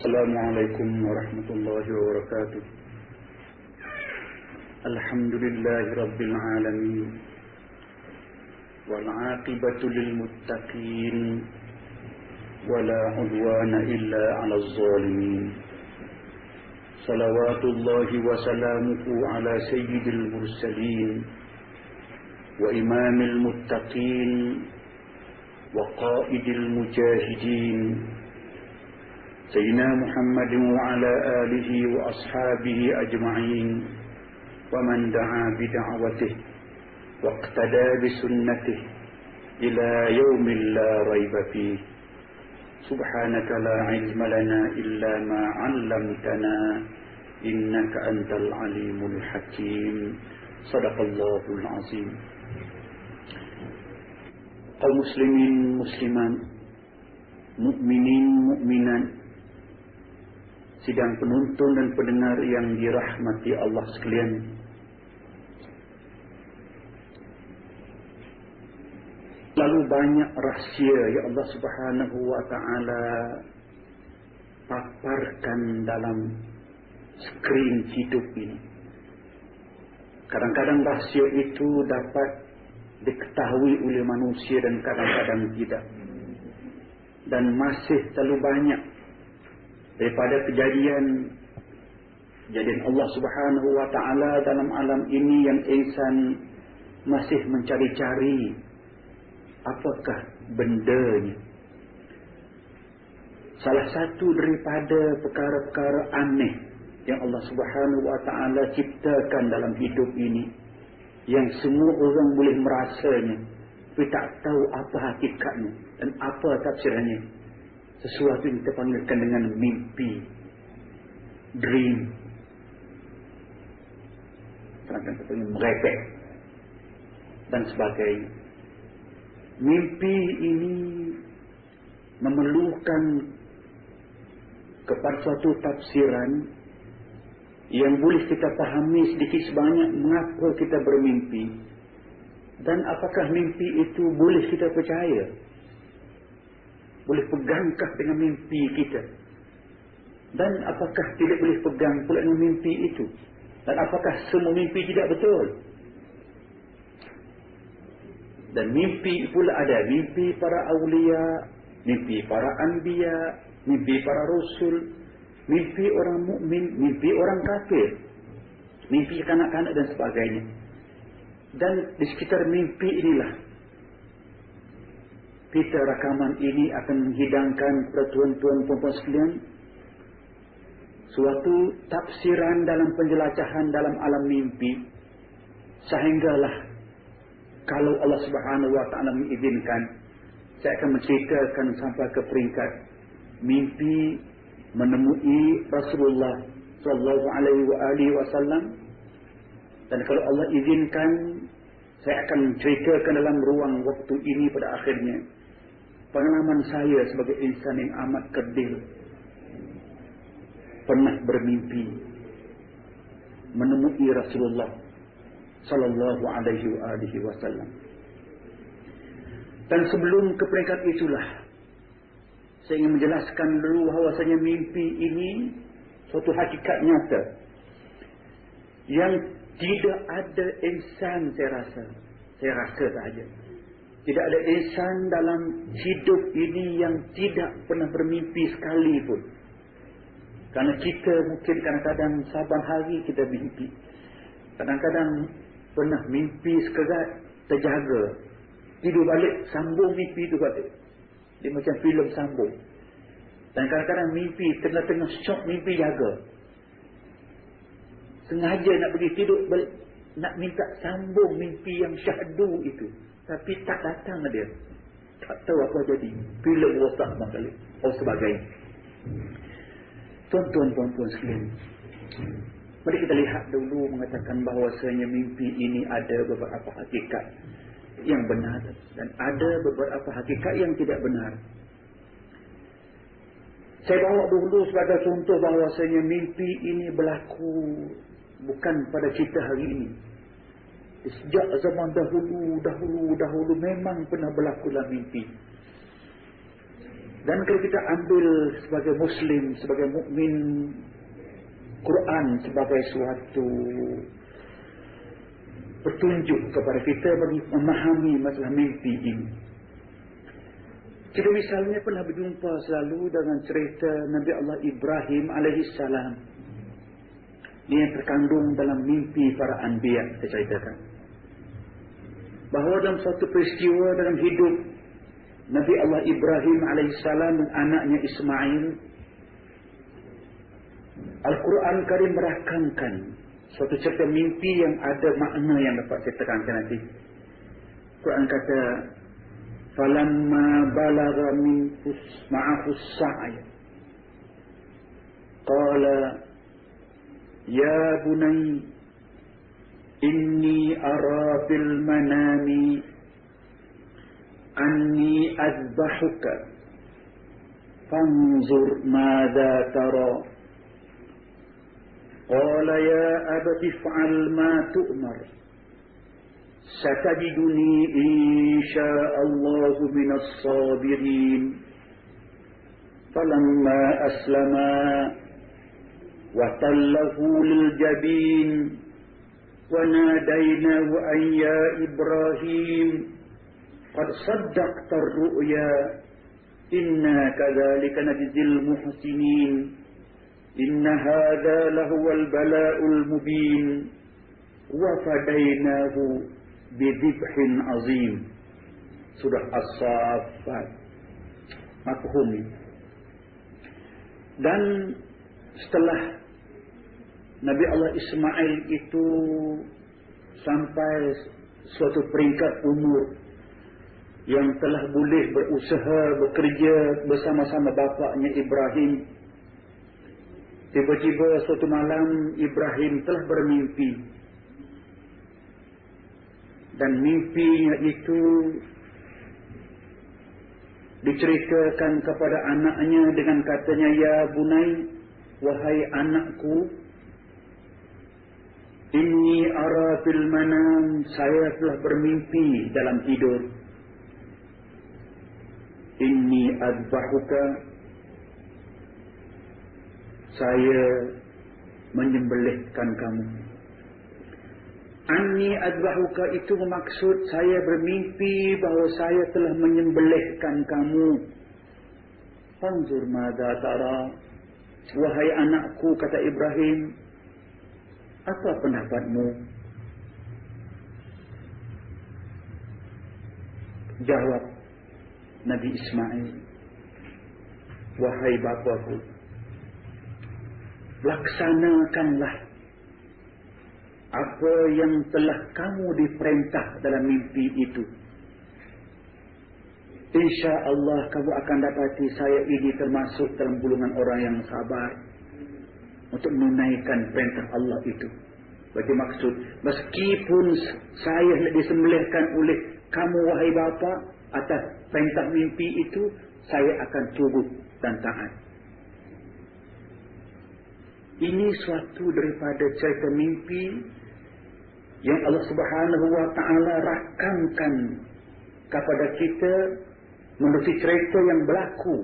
Assalamualaikum warahmatullahi wabarakatuh. Alhamdulillahi rabbil alamin. Wal 'aqibatu lil muttaqin. Wala 'udwana illa 'alal zalimin. Salawatullahi wa salamuhu ala sayyidil mursalin wa imamil muttaqin wa qaidil mujahidin Sayyidina Muhammadin wa ala alihi wa ashabihi ajma'in wa man da'a bid'awatihi wa iqtada bisunnatihi ila yaumil la raiba fihi. Subhanaka la ilma lana illa ma 'allamtana innaka antal alimul hakim. Shadaqallahul azim. Kaum muslimin muslimat, mukminin mukminat, sidang penonton dan pendengar yang dirahmati Allah sekalian. Lalu banyak rahsia yang Allah Subhanahu wa ta'ala paparkan dalam skrin hidup ini. Kadang-kadang rahsia itu dapat diketahui oleh manusia dan kadang-kadang tidak. Dan masih terlalu banyak daripada kejadian Allah Subhanahu wa ta'ala dalam alam ini yang insan masih mencari-cari apakah bendanya. Salah satu daripada perkara-perkara aneh yang Allah Subhanahu wa ta'ala ciptakan dalam hidup ini, yang semua orang boleh merasanya, tapi tak tahu apa hakikatnya dan apa tafsirannya. Sesuatu yang kita panggilkan dengan mimpi, dream, kadang-kadang kita panggil merepek dan sebagainya. Mimpi ini memerlukan kepada suatu tafsiran yang boleh kita pahami sedikit sebanyak mengapa kita bermimpi, dan apakah mimpi itu boleh kita percaya, boleh pegangkah dengan mimpi kita, dan apakah tidak boleh pegang pula dengan mimpi itu, dan apakah semua mimpi tidak betul. Dan mimpi pula ada mimpi para awliya, mimpi para anbiya, mimpi para rasul, mimpi orang mukmin, mimpi orang kafir, mimpi kanak-kanak dan sebagainya. Dan di sekitar mimpi inilah kita rakaman ini akan menghidangkan kepada tuan-tuan puan-puan sekalian suatu tafsiran dalam penjelajahan dalam alam mimpi, sehinggalah kalau Allah Subhanahu wa ta'ala mengizinkan, saya akan menceritakan sampai ke peringkat mimpi menemui Rasulullah sallallahu alaihi wasallam. Dan kalau Allah izinkan, saya akan menceritakan dalam ruang waktu ini pada akhirnya pengalaman saya sebagai insan yang amat kerdil, pernah bermimpi menemui Rasulullah sallallahu alaihi wasallam. Dan sebelum ke peringkat itulah, saya ingin menjelaskan dulu bahawasanya mimpi ini suatu hakikat nyata yang tidak ada insan, saya rasa sahaja, tidak ada insan dalam hidup ini yang tidak pernah bermimpi sekalipun. Karena kita mungkin kadang-kadang saban hari kita mimpi, kadang-kadang pernah mimpi sekerat terjaga, tidur balik sambung mimpi itu balik. Dia macam filem sambung. Dan kadang-kadang mimpi tengah-tengah syok, mimpi jaga, sengaja nak pergi tidur balik, nak minta sambung mimpi yang syahdu itu, tapi tak datang dia, tak tahu apa jadi, filem rosak balik sebagainya. Tuan-tuan puan-puan sekalian, mari kita lihat dulu mengatakan bahawasanya mimpi ini ada beberapa hakikat yang benar dan ada beberapa hakikat yang tidak benar. Saya bawa dulu sebagai contoh bahawasanya mimpi ini berlaku bukan pada kita hari ini. Sejak zaman dahulu memang pernah berlaku dalam mimpi. Dan kalau kita ambil sebagai Muslim, sebagai mukmin, Quran sebagai suatu petunjuk kepada kita bagi memahami masalah mimpi ini. Kita misalnya pernah berjumpa selalu dengan cerita Nabi Allah Ibrahim alaihissalam. Ini yang terkandung dalam mimpi para anbiya, kita ceritakan. Bahawa dalam suatu peristiwa dalam hidup Nabi Allah Ibrahim alaihissalam dan anaknya Ismail, Al-Quran Karim merakamkan suatu cerita mimpi yang ada makna yang dapat saya terangkan nanti. Quran kata, "Falamma balagha ma'ahu as-sa'y, qala ya bunayya inni ara fil manami anni azbahuka fanzur madza tara." Qala ya abati if'al ma tu'mar satajiduni insya'allahu minas sabirin. Falamma aslama wa tallahu lil jabin wa nadainahu an ya Ibrahim qad saddaqta ar-ru'ya inna kadzalika najzil muhsinin. Inna hadza lahuwal bala'ul mubin wa fadainahu bidhibhin azim. Surah As-Saffat. Mafhum ini. Dan setelah Nabi Allah Ismail itu sampai suatu peringkat umur yang telah boleh berusaha, bekerja bersama-sama bapaknya Ibrahim, tiba-tiba suatu malam Ibrahim telah bermimpi. Dan mimpinya itu diceritakan kepada anaknya dengan katanya, "Ya bunai, wahai anakku, inni ara fil manam, saya telah bermimpi dalam tidur. Inni adbahuka, saya menyembelihkan kamu." Anni adbahuka itu bermaksud saya bermimpi bahawa saya telah menyembelihkan kamu. Fanzur madza tara, wahai anakku, kata Ibrahim, apa pendapatmu? Jawab Nabi Ismail, wahai bapaku, laksanakanlah apa yang telah kamu diperintah dalam mimpi itu. InsyaAllah kamu akan dapati saya ini termasuk dalam golongan orang yang sabar untuk menunaikan perintah Allah itu. Bagi maksud, meskipun saya hendak disembelihkan oleh kamu wahai bapa atas perintah mimpi itu, saya akan tunduk dan taat. Ini suatu daripada cerita mimpi yang Allah Subhanahu wa ta'ala rakamkan kepada kita melalui cerita yang berlaku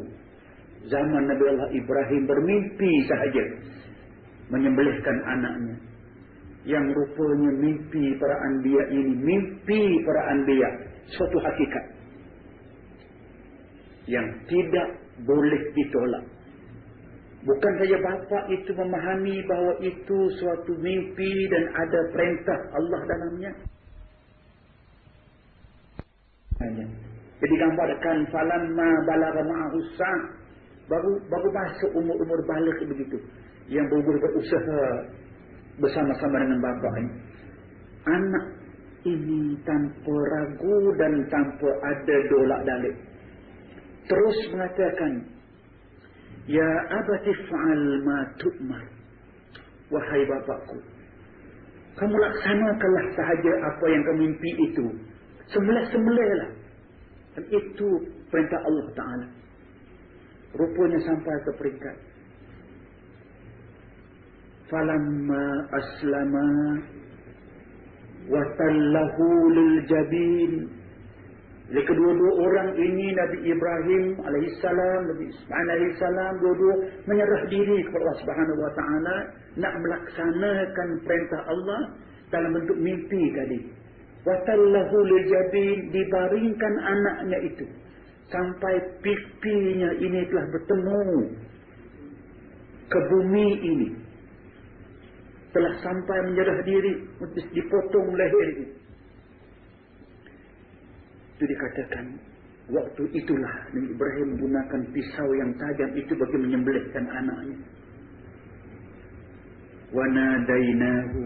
zaman Nabi Allah Ibrahim bermimpi sahaja menyembelihkan anaknya. Yang rupanya mimpi para anbiya ini, mimpi para anbiya, suatu hakikat yang tidak boleh ditolak. Bukan saja bapa itu memahami bahawa itu suatu mimpi dan ada perintah Allah dalamnya. Jadi gambarkan falamma balagha ma'ahu as-sa', baru masuk umur balik begitu, yang boleh berusaha bersama-sama dengan bapa ini. Anak ini tanpa ragu dan tanpa ada dolak-dalik terus mengatakan, "Ya abati fa'al ma tu'mar." Wahai bapakku, kamu laksanakanlah sahaja apa yang kamu mimpi itu. Sembelih-sembelihlah. Dan itu perintah Allah Ta'ala. Rupanya sampai ke peringkat falamma aslama wa tallahu lil jabin Jadi kedua-dua orang ini, Nabi Ibrahim alaihissalam, Nabi Ismail alaihissalam, dua-dua menyerah diri kepada Allah Subhanahu wa taala, nak melaksanakan perintah Allah dalam bentuk mimpi tadi. Watallahu liljabin, dibaringkan anaknya itu sampai pipinya ini telah bertemu ke bumi ini, telah sampai menyerah diri, dipotong leher ini. Itu dikatakan waktu itulah Nabi Ibrahim menggunakan pisau yang tajam itu bagi menyembelihkan anaknya. Wa nadainahu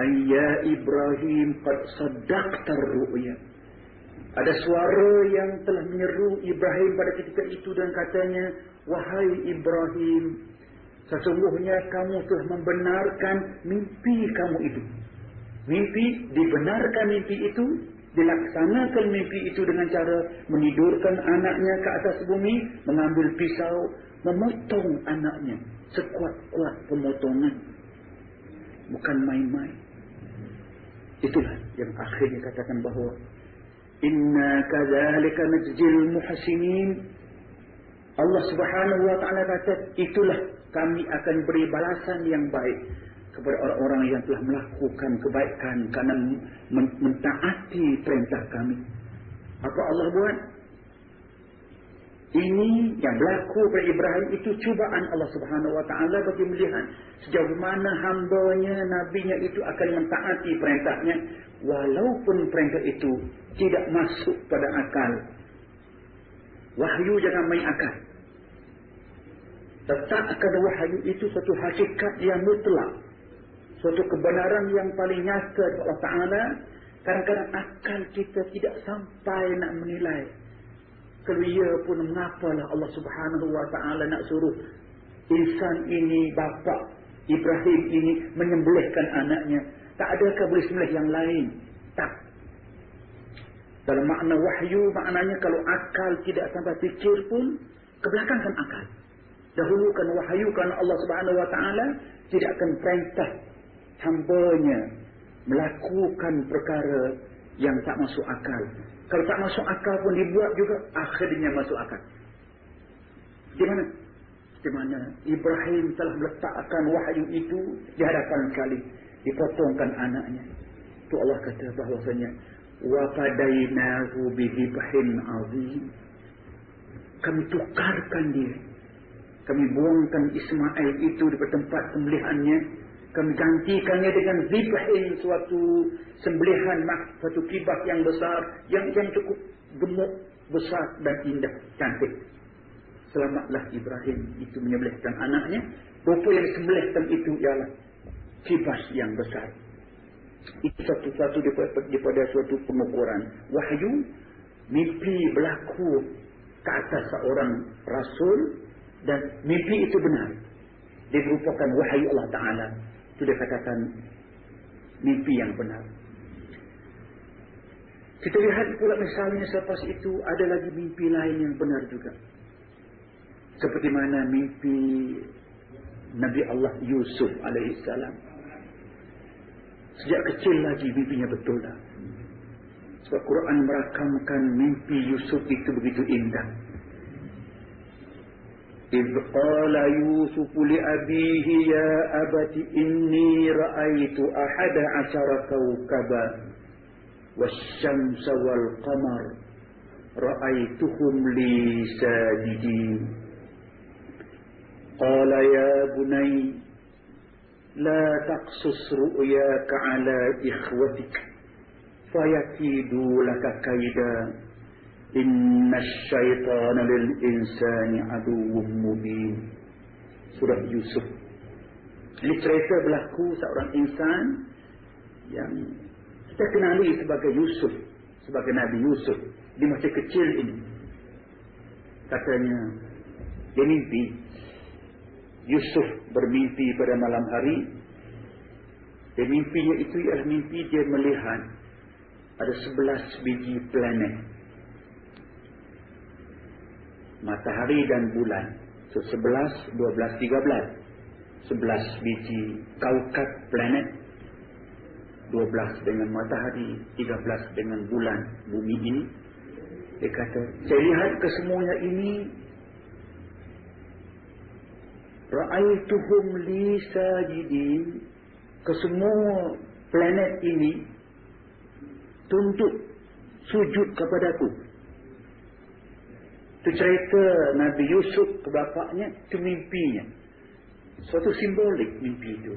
ayya Ibrahim qad saddaqta ru'ya. Ada suara yang telah menyeru Ibrahim pada ketika itu dan katanya, wahai Ibrahim, sesungguhnya kamu telah membenarkan mimpi kamu itu. Mimpi, dibenarkan mimpi itu, dilaksanakan mimpi itu dengan cara menidurkan anaknya ke atas bumi, mengambil pisau, memotong anaknya. Sekuat-kuat pemotongan. Bukan main-main. Itulah yang akhirnya katakan bahawa inna kadzalika najzil muhsinin. Allah Subhanahu wa taala kata, itulah kami akan beri balasan yang baik kepada orang-orang yang telah melakukan kebaikan kerana mentaati perintah kami. Apa Allah buat? Ini yang berlaku pada Ibrahim itu cubaan Allah Subhanahu wa taala bagi melihat sejauh mana hamba-Nya, nabinya itu akan mentaati perintahnya walaupun perintah itu tidak masuk pada akal. Wahyu jangan main akal. Tetap akan wahyu itu satu hakikat yang mutlak, suatu kebenaran yang paling nyata dari Allah Ta'ala. Kadang-kadang akal kita tidak sampai nak menilai. Kalau ia pun mengapalah Allah Subhanahu wa taala nak suruh insan ini, bapa Ibrahim ini menyembelihkan anaknya. Tak adakah boleh sembelih yang lain? Tak. Dalam makna wahyu, maknanya kalau akal tidak sampai fikir pun, kebelakangkan akal. Dahulukan wahyu kerana Allah Subhanahu wa taala tidak akan perintah hamba-Nya melakukan perkara yang tak masuk akal. Kalau tak masuk akal pun dibuat juga, akhirnya masuk akal. Di mana? Di mana Ibrahim telah meletakkan wahyu itu di hadapan sekali, dipotongkan anaknya. Itu Allah kata bahawasanya wa fadainahu bidhibhin azim. Kami tukarkan dia. Kami buangkan Ismail itu di tempat sembelihannya. Kami gantikannya dengan zibhin, suatu sembelihan, suatu kibah yang besar, yang cukup gemuk, besar dan indah, cantik. Selamatlah Ibrahim itu menyembelihkan anaknya. Rupa yang disembelihkan itu ialah kibah yang besar. Itu satu-satu daripada suatu pengukuran wahyu. Mimpi berlaku ke atas seorang rasul dan mimpi itu benar. Dia merupakan wahyu Allah Ta'ala. Itu dia katakan mimpi yang benar. Kita lihat pula misalnya selepas itu ada lagi mimpi lain yang benar juga. Seperti mana mimpi Nabi Allah Yusuf alaihissalam. Sejak kecil lagi mimpinya betul dah. Sebab Quran merakamkan mimpi Yusuf itu begitu indah. إذ قال يوسف لأبيه يا أبت إني رأيت 11 كوكبا والشمس والقمر رأيتهم لي ساجدين قال يا بني لا تقصص رؤياك على إخوتك فيكيدوا لك كيدا Inna syaitana lil insani aduwwum mubin. Surah Yusuf. Ini cerita berlaku seorang insan yang kita kenali sebagai Yusuf, sebagai Nabi Yusuf di masa kecil ini. Katanya dia mimpi. Yusuf bermimpi pada malam hari. Dan mimpinya itu ialah mimpi dia melihat ada 11 biji planet, matahari dan bulan. So 11, 12, 13. 11 biji kaukab planet 12 dengan matahari, 13 dengan bulan bumi ini. Dia kata, saya lihat kesemuanya ini, ra'aituhum li sajidin, kesemua planet ini tunduk sujud kepadaku. Itu cerita Nabi Yusuf ke bapaknya, itu mimpinya. Suatu simbolik mimpi itu.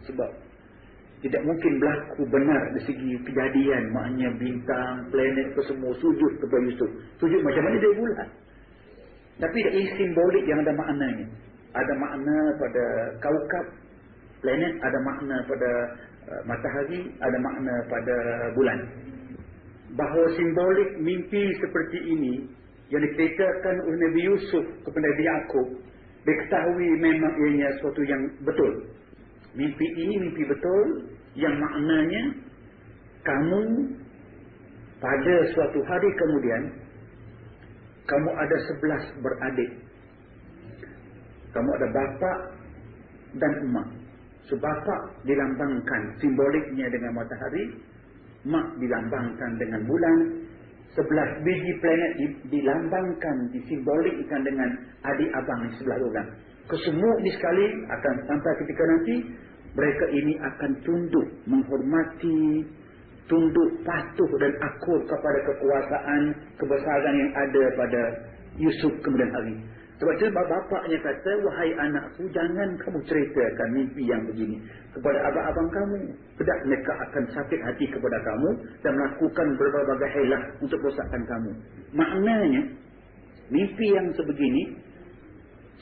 Sebab tidak mungkin berlaku benar dari segi kejadian. Maknanya bintang, planet itu semua sujud kepada Yusuf. Sujud macam mana dia bulat. Tapi ini simbolik yang ada maknanya. Ada makna pada kaukab planet, ada makna pada matahari, ada makna pada bulan. Bahawa simbolik mimpi seperti ini yang diceritakan oleh Nabi Yusuf kepada Nabi Yaqub, diketahui memang ianya sesuatu yang betul. Mimpi ini mimpi betul, yang maknanya kamu pada suatu hari kemudian kamu ada 11 beradik. Kamu ada bapa dan emak. So bapa dilambangkan simboliknya dengan matahari, mak dilambangkan dengan bulan, 11 biji planet dilambangkan, disimbolikkan dengan adik abang di sebelah orang. Kesemua ini sekali akan sampai ketika nanti mereka ini akan tunduk, menghormati, tunduk, patuh dan akur kepada kekuasaan, kebesaran yang ada pada Yusuf kemudian hari. Sebab itu bapaknya kata, wahai anakku, jangan kamu ceritakan mimpi yang begini kepada abang-abang kamu. Tidak, mereka akan sakit hati kepada kamu dan melakukan berbagai hilah untuk rosakkan kamu. Maknanya, mimpi yang sebegini,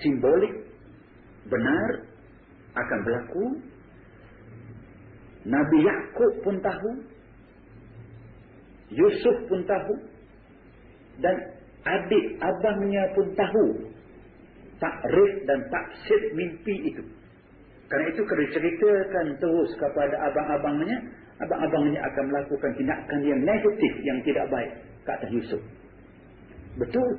simbolik, benar, akan berlaku. Nabi Yaqub pun tahu, Yusuf pun tahu, dan adik abangnya pun tahu takrif dan tafsir mimpi itu. Kerana itu kalau diceritakan terus kepada abang-abangnya, abang-abangnya akan melakukan tindakan yang negatif, yang tidak baik ke atas Yusuf. Betul.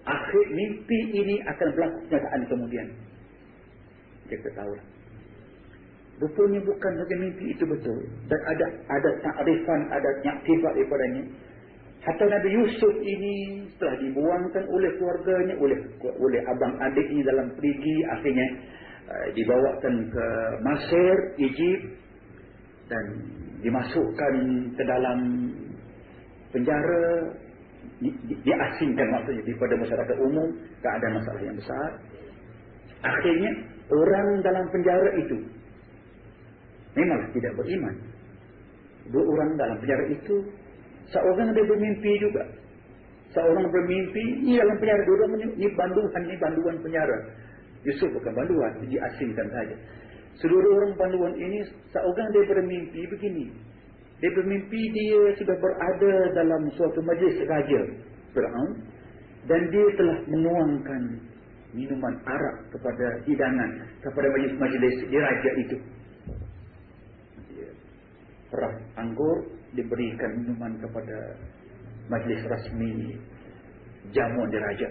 Akhir mimpi ini akan berlaku kenyataan kemudian. Kita tahulah. Rupanya bukan saja mimpi itu betul. Dan ada takrifan, ada aktifat daripadanya. Hatta Nabi Yusuf ini setelah dibuangkan oleh keluarganya, oleh abang adiknya dalam perigi, akhirnya dibawakan ke Mesir, Egypt, dan dimasukkan ke dalam penjara, diasingkan maksudnya daripada masyarakat umum, tak ada masalah yang besar. Akhirnya orang dalam penjara itu memang tidak beriman. Dua orang dalam penjara itu, seorang dia bermimpi juga. Seorang bermimpi, ini dalam penjara, dua-dua ini banduan penjara. Yusuf bukan banduan, diasingkan saja. Seluruh orang banduan ini, seorang dia bermimpi begini. Dia bermimpi dia sudah berada dalam suatu majlis raja Firaun, dan dia telah menuangkan minuman arak kepada hidangan, kepada majlis di raja itu. Perah anggur diberikan minuman kepada majlis rasmi jamuan di raja.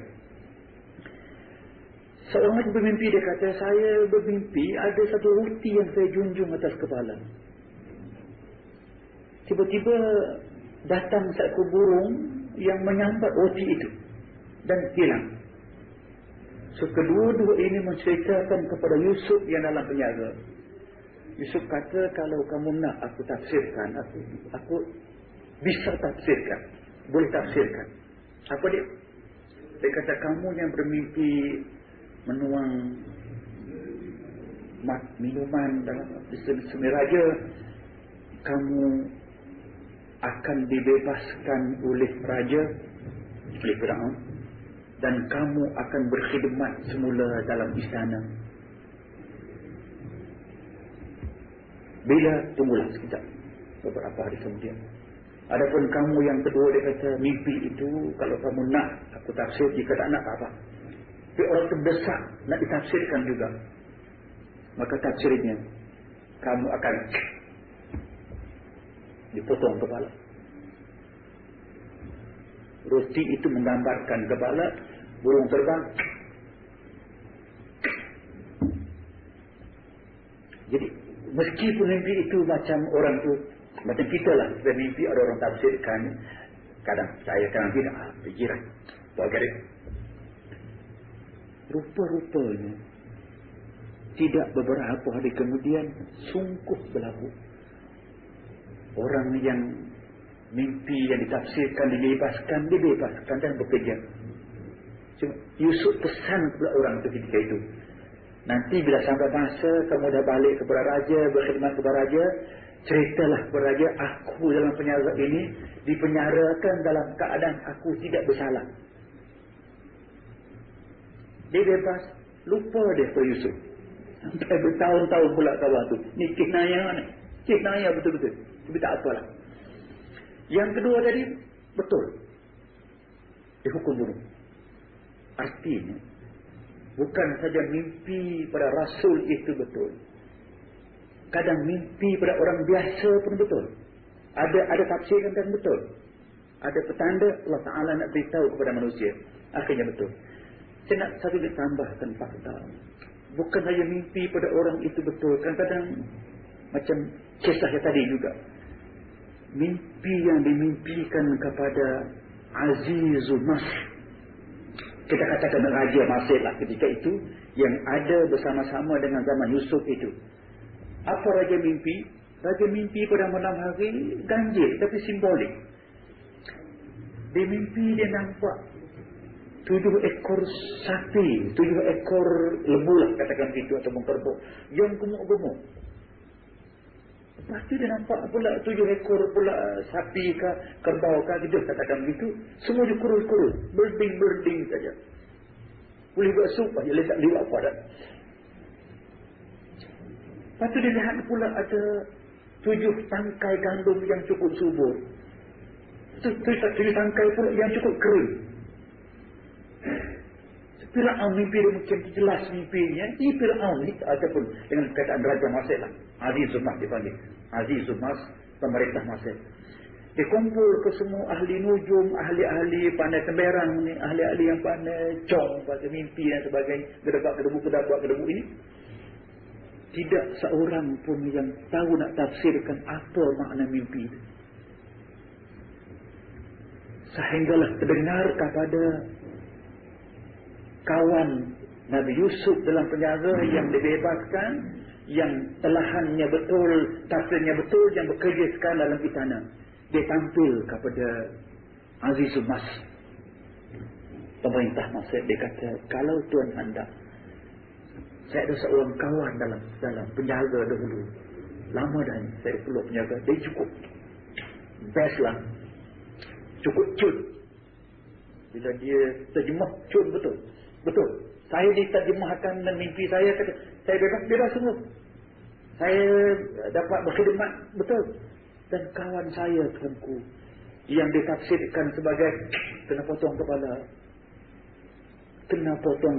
Seorang lagi bermimpi, dia kata, saya bermimpi ada satu roti yang saya junjung atas kepala. Tiba-tiba datang seekor burung yang menyambat roti itu dan hilang. So kedua-dua ini menceritakan kepada Yusuf yang dalam penjara. Yusuf kata, kalau kamu nak aku tafsirkan, aku bisa tafsirkan, boleh tafsirkan. Apa dia? Dia kata, kamu yang bermimpi menuang minuman dalam semi raja, kamu akan dibebaskan oleh raja, oleh Firaun, dan kamu akan berkhidmat semula dalam istana. Bila? Tunggulah sekejap, beberapa hari kemudian. Adapun kamu yang kedua, dia kata, mimpi itu kalau kamu nak aku tafsir, jika tak nak apa. Tapi orang terdesak nak ditafsirkan juga, maka tafsirnya kamu akan dipotong kepala. Roti itu menggambarkan kepala, burung terbang. Jadi Meskipun mimpi itu macam orang tu, macam kita lah, kita mimpi ada orang tafsirkan, kadang percaya, kadang tidak, pikiran. Forget it. Rupa-rupanya, tidak beberapa hari kemudian, sungguh berlaku. Orang yang mimpi yang ditafsirkan, dibebaskan dan bekerja. Cuma Yusuf pesan kepada orang itu ketika itu, nanti bila sampai masa kamu dah balik kepada raja, berkhidmat kepada raja, ceritalah kepada raja, aku dalam penjara ini dipenjarakan dalam keadaan aku tidak bersalah. Dia bebas, lupa dia pada Yusuf. Sampai bertahun-tahun pula kawan tu. Ni Kisnaya betul-betul. Tapi tak apalah. Yang kedua tadi, betul. Dihukum bunuh. Artinya, bukan saja mimpi pada Rasul itu betul. Kadang mimpi pada orang biasa pun betul. Ada tafsiran dan betul. Ada petanda Allah Ta'ala nak beritahu kepada manusia. Akhirnya betul. Saya nak satu ditambahkan fakta. Bukan saja mimpi pada orang itu betul. Kadang-kadang macam kisah yang tadi juga. Mimpi yang dimimpikan kepada Azizul Masr. Kita katakan Raja Masr lah ketika itu. Yang ada bersama-sama dengan zaman Yusuf itu. Apa Raja mimpi? Raja mimpi pada malam hari ganjil tapi simbolik. Dia mimpi dia nampak 7 ekor sapi, 7 ekor lembu lah katakan itu ataupun kerbau yang gemuk-gemuk. Lepas tu dia nampak pula 7 ekor pula sapi ke kerbau ke gitu katakan begitu. Semua dia kurus-kurus, berding-berding saja. Boleh buat sup aja, tak lihat apa dah. Lepas tu dia lihat pula ada 7 tangkai gandum yang cukup subur. 7 tangkai pula yang cukup kering. Fir'aun mimpi dia macam jelas mimpinya. Ini Fir'aun ni ataupun dengan perkataan Raja Masr lah. Azizul Masr dipanggil. Azizul Masr, pemerintah Masr. Dia kumpul ke semua ahli nujum, ahli-ahli pandai temberang ni, ahli-ahli yang pandai cong, pasal mimpi dan sebagainya, gedebuk ini. Tidak seorang pun yang tahu nak tafsirkan apa makna mimpi itu. Sehinggalah terdengar kepada kawan Nabi Yusuf dalam penjara yang dibebaskan, yang telahannya betul, tafsirnya betul, yang bekerja sekarang dalam istana. Dia tampil kepada Azizul Masr, pemerintah Masr. Dia kata, kalau Tuan hendak, saya ada seorang kawan dalam penjaga dahulu. Lama dah ni saya keluar penjaga. Dia cukup best lah, cukup cun. Bila dia terjemah cun betul. Betul. Saya diterjemahkan dan mimpi saya kata, saya bebas semua. Saya dapat berkhidmat betul. Dan kawan saya tuanku yang ditafsirkan sebagai kena potong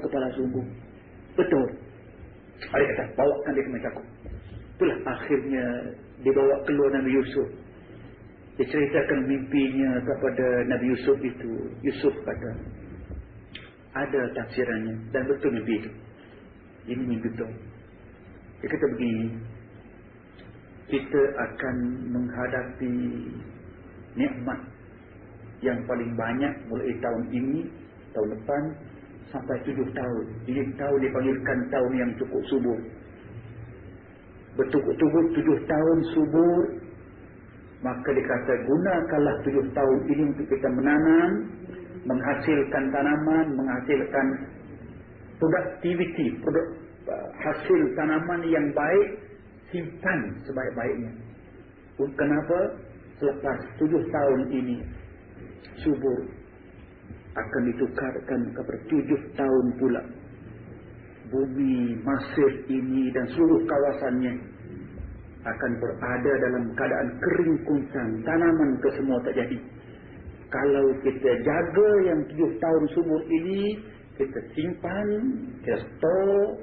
kepala sungguh. Betul. Ada kata, bawakan dia ke meja aku. Itulah akhirnya dibawa keluar Nabi Yusuf. Diceritakan mimpinya kepada Nabi Yusuf itu. Yusuf kata, ada tafsirannya dan betul mimpi itu. Ini mimpi betul. Dia kata begini, kita akan menghadapi nikmat yang paling banyak mulai tahun ini, tahun depan sampai 7 tahun. Ini tahun dipanggilkan tahun yang cukup subur. Betul-betul 7 tahun subur. Maka dikata gunakanlah 7 tahun ini untuk kita menanam, menghasilkan tanaman, menghasilkan produktiviti, hasil tanaman yang baik, simpan sebaik-baiknya. Kenapa? Selepas 7 tahun ini subur akan ditukarkan kepada 7 tahun pula. Bumi Mesir ini dan seluruh kawasannya akan berada dalam keadaan kering kuncang, tanaman kesemua tak jadi. Kalau kita jaga yang 7 tahun subur ini, kita simpan, kita store,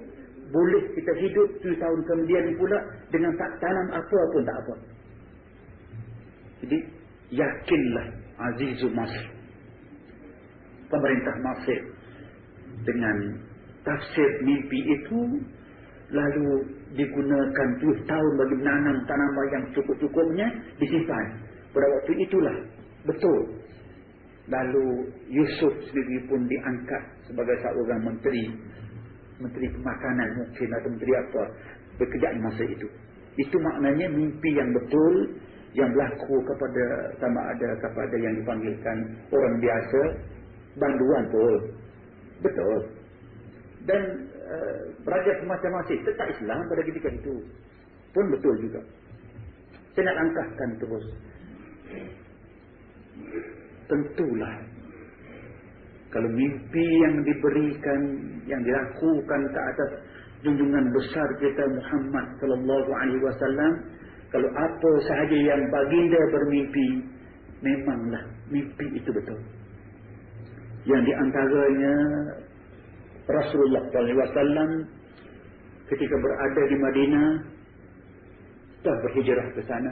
boleh kita hidup 7 tahun kemudian pula dengan tak tanam apa pun tak apa. Jadi yakinlah Azizul Masr, pemerintah Mesir, dengan tafsir mimpi itu lalu digunakan 7 tahun bagi menanam tanaman yang cukup-cukupnya, disimpan. Pada waktu itulah betul. Lalu Yusuf sendiri pun diangkat sebagai seorang menteri pemakanan mungkin, atau menteri apa, bekerja di masa itu. Itu maknanya mimpi yang betul, yang berlaku sama ada kepada yang dipanggilkan orang biasa, banduan pun betul. Dan raja semacam masih tetap Islam pada ketika itu pun betul juga. Saya nak angkatkan terus, tentulah kalau mimpi yang diberikan, yang dilakukan ke atas junjungan besar kita Muhammad sallallahu alaihi wasallam, kalau apa sahaja yang baginda bermimpi, memanglah mimpi itu betul. Yang diantaranya Rasulullah sallallahu alaihi wasallam ketika berada di Madinah telah berhijrah ke sana.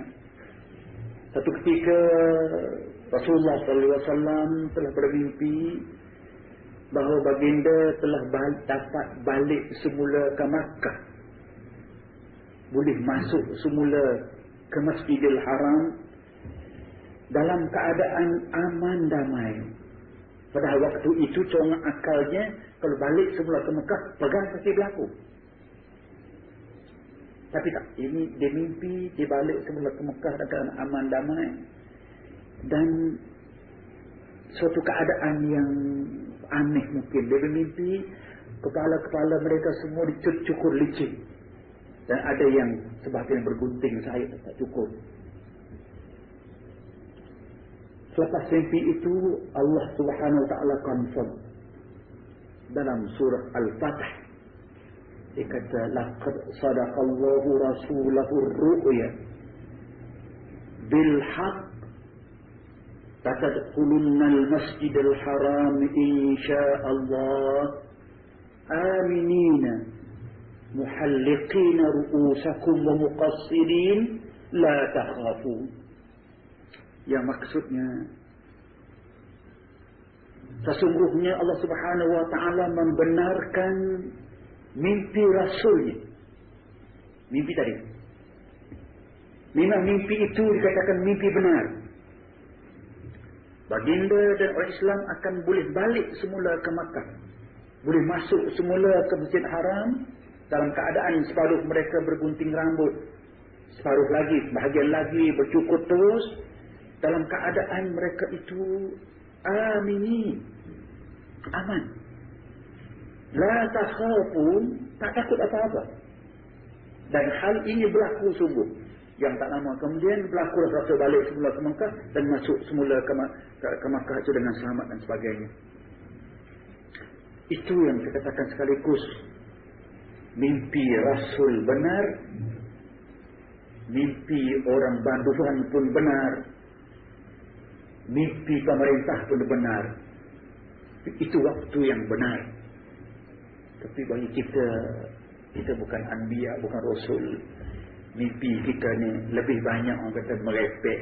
Satu ketika Rasulullah sallallahu alaihi wasallam telah bermimpi bahawa baginda telah dapat balik semula ke Makkah, boleh masuk semula ke Masjidil Haram dalam keadaan aman damai. Padahal waktu itu corong akalnya, kalau balik semula ke Mekah, pegang pasti berlaku. Tapi tak, ini dia mimpi, dia balik semula ke Mekah dalam aman damai. Dan suatu keadaan yang aneh mungkin. Dia bermimpi, kepala-kepala mereka semua dicukur licin. Dan ada yang sebahagian bergunting, saya tak cukur. Selepas mimpi itu, Allah Subhanahu wa ta'ala confirm dalam surah Al-Fatih. Dia kata, laqad sadaqallahu rasulahu ar-ru'ya bil haqq latadkhulunna al-masjid al-haram insya'allah aminina muhalliqina ru'usakum wa muqassirin la takhafun. Yang maksudnya, sesungguhnya Allah Subhanahu wa ta'ala membenarkan mimpi Rasulnya. Mimpi tadi, memang mimpi itu dikatakan mimpi benar. Baginda dan orang Islam akan boleh balik semula ke Makkah, boleh masuk semula ke Masjid Haram dalam keadaan separuh mereka bergunting rambut, separuh lagi, sebahagian lagi bercukur terus, dalam keadaan mereka itu amini, aman. La takhafun, tak takut apa-apa. Dan hal ini berlaku sungguh. Yang tak lama kemudian berlaku Rasul balik semula ke Mekah dan masuk semula ke Mekah itu dengan selamat dan sebagainya. Itu yang kita katakan sekaligus mimpi Rasul benar, mimpi orang banduan pun benar, mimpi pemerintah pun benar. Itu waktu yang benar. Tapi bagi kita bukan anbiya, bukan rasul. Mimpi kita ni lebih banyak orang kata merepek.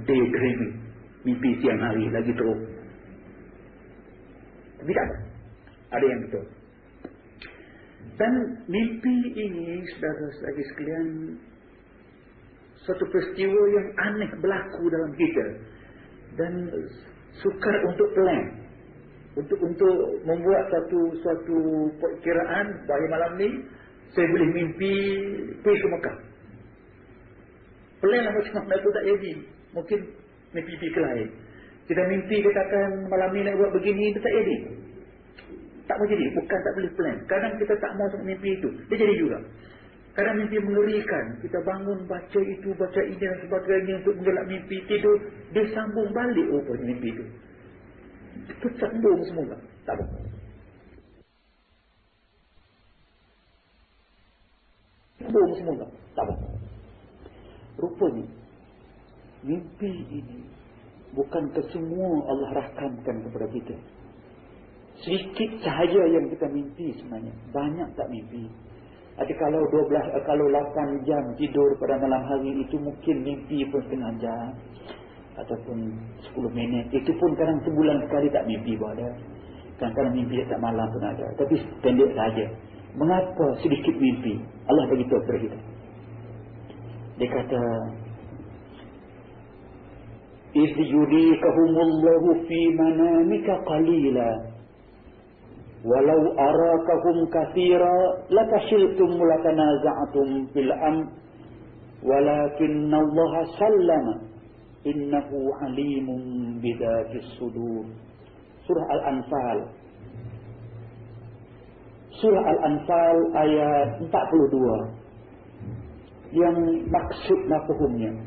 Daydreaming. Mimpi siang hari lagi teruk. Tapi tak ada. Ada yang betul. Dan mimpi ini, saudara-saudari sekalian, suatu peristiwa yang aneh berlaku dalam kita. Dan sukar untuk plan. Untuk membuat suatu perkiraan bahawa malam ni saya boleh mimpi pergi ke Mekah. Plan lah macam mana tu tak jadi. Mungkin mimpi ke lain. Kita mimpi katakan malam ni nak buat begini, itu tak jadi. Tak boleh jadi. Bukan tak boleh plan. Kadang kita tak mau sama mimpi itu. Dia jadi juga. Kadang mimpi mengerikan. Kita bangun baca itu, baca ini dan sebagainya untuk mengelak mimpi tidur. Dia sambung balik rupanya mimpi itu. Itu sambung semula. Tak apa. Sambung semula. Tak apa. Rupanya mimpi ini bukan kesemua Allah rakamkan kepada kita. Sedikit sahaja yang kita mimpi sebenarnya. Banyak tak mimpi. Jadi kalau 8 jam tidur pada malam hari itu, mungkin mimpi pun setengah jam ataupun 10 minit. Itu pun kadang sebulan sekali tak mimpi pun ada. Kadang-kadang mimpi tak malam pun ada. Tapi pendek saja. Mengapa sedikit mimpi? Allah beritahu kepada kita. Dia kata, إِذْ يُرِيكَهُمُ اللَّهُ فِي مَنَامِكَ قَلِيلًا وَلَوْ أَرَاكَهُمْ كَثِيرًا لَفَشِلْتُمْ وَلَتَنَازَعْتُمْ فِي الْأَمْرِ وَلَكِنَّ اللَّهَ سَلَّمَ إِنَّهُ عَلِيمٌ بِذَاتِ الصُّدُورِ. Surah Al-Anfal. Surah Al-Anfal ayat 42. Yang maksud mafhumnya.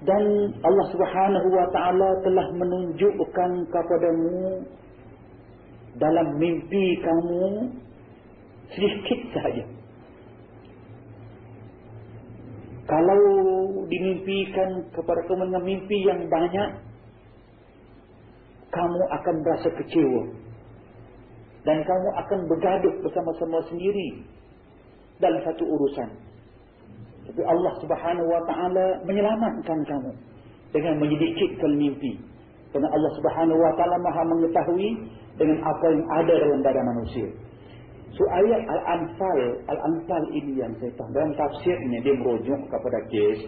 Dan Allah Subhanahu wa taala telah menunjukkan kepadamu dalam mimpi kamu sedikit sahaja. Kalau dimimpikan kepada kamu dengan mimpi yang banyak, kamu akan merasa kecewa. Dan kamu akan bergaduh bersama-sama sendiri dalam satu urusan. Tapi Allah Subhanahu wa taala menyelamatkan kamu dengan menyedikitkan mimpi. Kerana Allah Subhanahu wa taala Maha mengetahui dengan apa yang ada dalam badan manusia. So ayat Al-Anfal ini yang saya tahu dalam tafsirnya dia merujuk kepada kes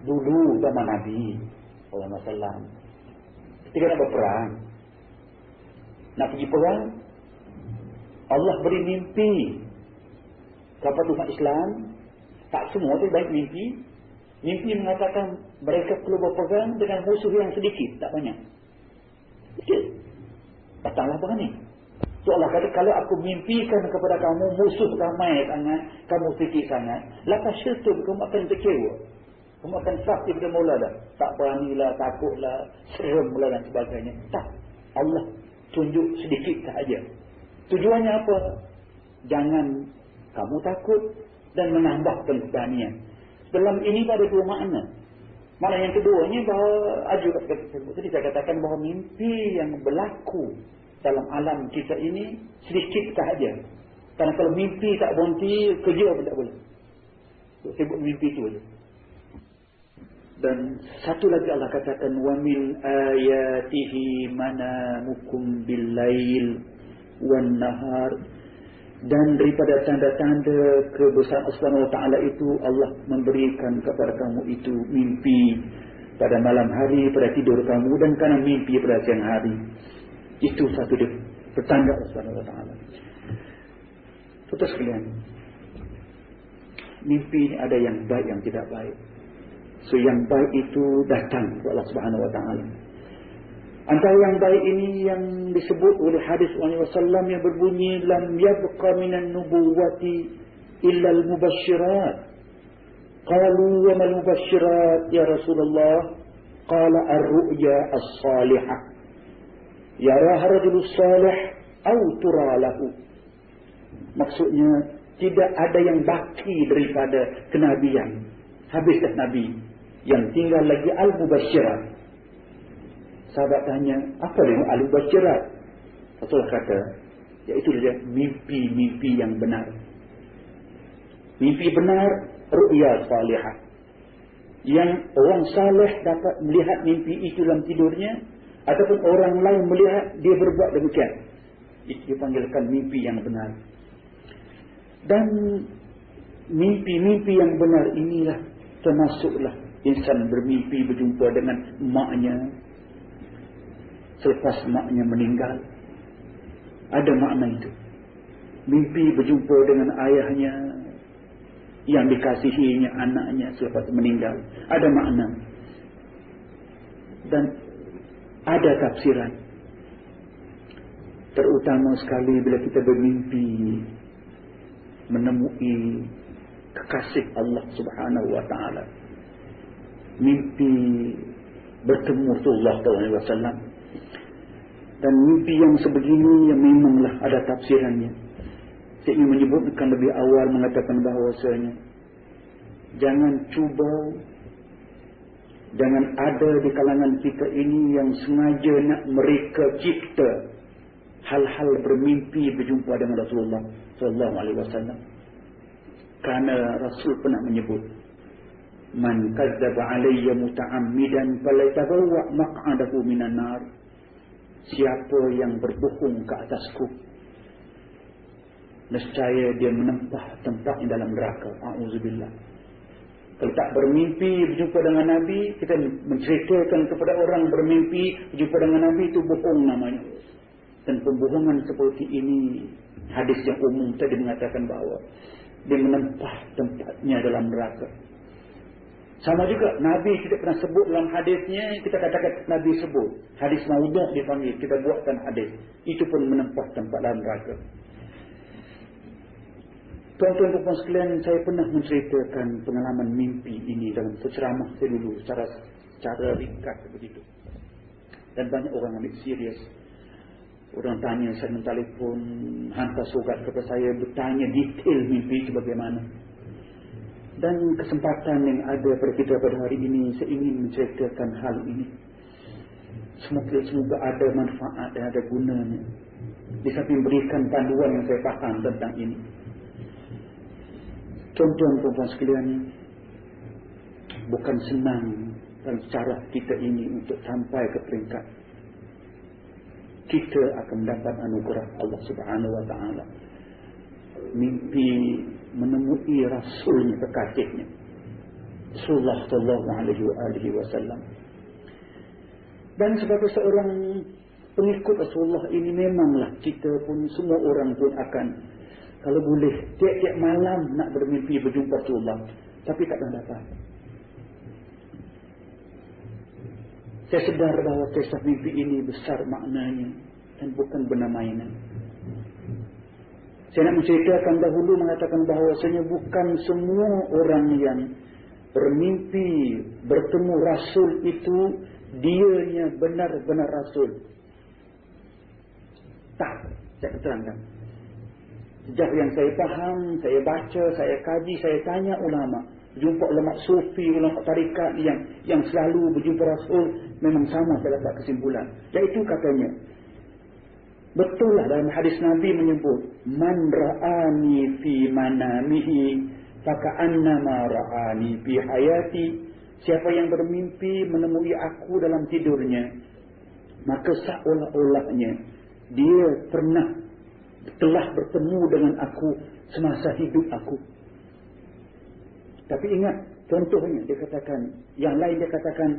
dulu zaman Nabi sallallahu alaihi wasallam. Ketika nak berperang, nak pergi perang, Allah beri mimpi kepada umat Islam. Tak semua tu baik mimpi. Mimpi mengatakan mereka perlu berperang dengan musuh yang sedikit, tak banyak. Sedikit. Datanglah perang ni. So Allah kata, kalau aku mimpikan kepada kamu musuh ramai sangat, kamu sedikit sangat, lepas syaitan kamu akan kecewa. Kamu akan sakit pada mula dah. Tak beranilah, takutlah, seremlah dan sebagainya. Tak. Allah tunjuk sedikit sahaja. Tujuannya apa? Jangan kamu takut dan menambahkan keberanian. Dalam ini ada dua makna. Makna yang keduanya bahawa tadi saya katakan bahawa mimpi yang berlaku dalam alam kita ini sedikit sahaja. Karena kalau mimpi tak berhenti, kerja pun tak boleh. Sibuk mimpi itu saja. Dan satu lagi Allah katakan, wa min ayatihi manamukum bil-lail wan nahar. Dan daripada tanda-tanda kebesaran Allah Subhanahu wa taala itu, Allah memberikan kepada kamu itu mimpi pada malam hari, pada tidur kamu, dan kadang mimpi pada siang hari. Itu satu petanda Allah Subhanahu wa taala. Tuan sekalian, mimpi ini ada yang baik, yang tidak baik. So yang baik itu datang kepada Allah Subhanahu wa taala. Antara yang baik ini yang disebut oleh hadis Rasulullah yang berbunyi, lam yabqa minan nubuwati illa al-mubasysyirat. Qalu wa mal mubasysyirat ya Rasulullah? Qala ar-ru'ya as-salihah. Yaraha rajulus salih aw tura lahu. Maksudnya tidak ada yang baki daripada kenabian. Habis dah nabi. Yang tinggal lagi al-mubasysyirat. Sahabat tanya, apa dia al-mubasysyirat? Rasulullah kata, iaitu dia mimpi-mimpi yang benar. Mimpi benar, ru'ya salihah. Yang orang saleh dapat melihat mimpi itu dalam tidurnya, ataupun orang lain melihat dia berbuat demikian. Itu dipanggilkan mimpi yang benar. Dan mimpi-mimpi yang benar inilah termasuklah insan bermimpi berjumpa dengan maknya selepas maknya meninggal. Ada makna itu. Mimpi berjumpa dengan ayahnya yang dikasihinya, anaknya selepas meninggal. Ada makna. Dan ada tafsiran. Terutama sekali bila kita bermimpi menemui kekasih Allah Subhanahu wa taala. Mimpi bertemu Rasulullah SAW. Dan mimpi yang sebegini yang memanglah ada tafsirannya. Saya ingin menyebutkan lebih awal, mengatakan bahawasanya jangan ada di kalangan kita ini yang sengaja nak mereka cipta hal-hal bermimpi berjumpa dengan Rasulullah sallallahu alaihi wasallam. Karena Rasul pernah menyebut, man kadzdzaba alayya muta'ammidan falyatabawa maq'adahu minan nar. siapa yang berbohong ke atasku, nescaya dia menempah tempatnya dalam neraka. A'udzubillah. Kalau tak bermimpi berjumpa dengan Nabi, kita menceritakan kepada orang bermimpi berjumpa dengan Nabi, itu bohong namanya. Dan pembohongan seperti ini, hadis yang umum tadi mengatakan bahawa dia menempah tempatnya dalam neraka. Sama juga Nabi tidak pernah sebut dalam hadisnya, kita katakan Nabi sebut. Hadis maudhu' dipanggil, kita buatkan hadis. Itu pun menempah tempat dalam neraka. Tuan-tuan dan puan sekalian, saya pernah menceritakan pengalaman mimpi ini dalam ceramah saya dulu secara ringkas begitu. Dan banyak orang ambil serius. Orang tanya, saya mentelefon, hantar surat kepada saya, bertanya detail mimpi itu bagaimana. Dan kesempatan yang ada pada kita pada hari ini, saya ingin menceritakan hal ini. Semoga ada manfaat dan ada gunanya. Di samping berikan panduan yang saya faham tentang ini. Tuan-tuan dan puan sekalian, bukan senang dalam cara kita ini untuk sampai ke peringkat kita akan mendapat anugerah Allah Subhanahu wa taala. Mimpi menemui rasulnya kekasihnya, Rasulullah sallallahu alaihi wasallam. Dan sebagai seorang pengikut Rasulullah ini, memanglah kita pun, semua orang pun akan, kalau boleh, tiap-tiap malam nak bermimpi berjumpa Rasulullah, tapi tak dapat. Saya sedar bahawa kisah mimpi ini besar maknanya dan bukan benda mainan. Saya nak menceritakan dahulu mengatakan bahawasanya bukan semua orang yang bermimpi bertemu Rasul itu dianya benar-benar Rasul. Tak, saya terangkan. Sejak yang saya faham, saya baca, saya kaji, saya tanya ulama, jumpa ulama sufi, ulama tarikat yang selalu berjumpa Rasul, memang sama saya dapat kesimpulan. Iaitu katanya, betul lah dalam hadis Nabi menyebut, man ra'ani fi manamihi faka'annama ra'ani fi hayati. Siapa yang bermimpi menemui aku dalam tidurnya, maka seolah-olahnya dia telah bertemu dengan aku semasa hidup aku. Tapi ingat, contohnya dia katakan, yang lain dia katakan,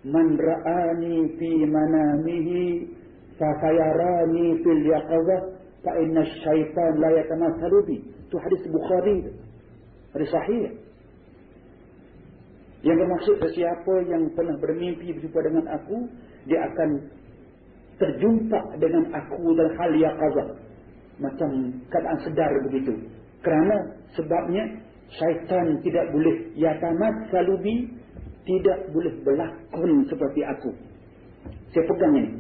man ra'ani fi manamihi fa sayarani fil yaqazah fa inna syaitan la yatamathalu bi. Itu hadis Bukhari, hadis sahih. Yang bermaksud siapa yang pernah bermimpi berjumpa dengan aku, dia akan terjumpa dengan aku dalam hal yaqazah, macam keadaan sedar begitu. Kerana sebabnya syaitan tidak boleh yatamathalu bi, tidak boleh berlakon seperti aku. Saya pegang ini.